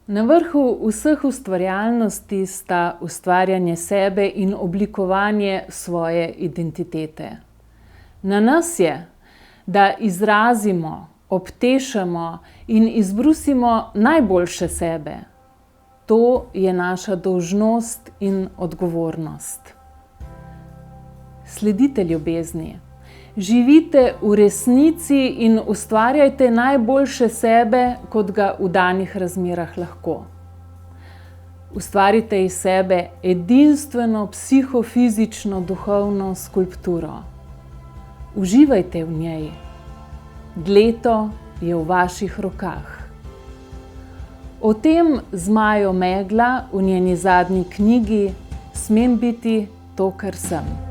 Na vrhu vseh ustvarjalnosti sta ustvarjanje sebe in oblikovanje svoje identitete. Na nas je, da izrazimo, obtešamo in izbrusimo najboljše sebe. To je naša dolžnost in odgovornost. Sledite ljubezni. Živite v resnici in ustvarjajte najboljše sebe, kot ga v danih razmerah lahko. Ustvarite iz sebe edinstveno psihofizično duhovno skulpturo. Uživajte v njej. Dleto je v vaših rokah. O tem z Majo Megla v njeni zadnji knjigi Smem biti to, kar sem.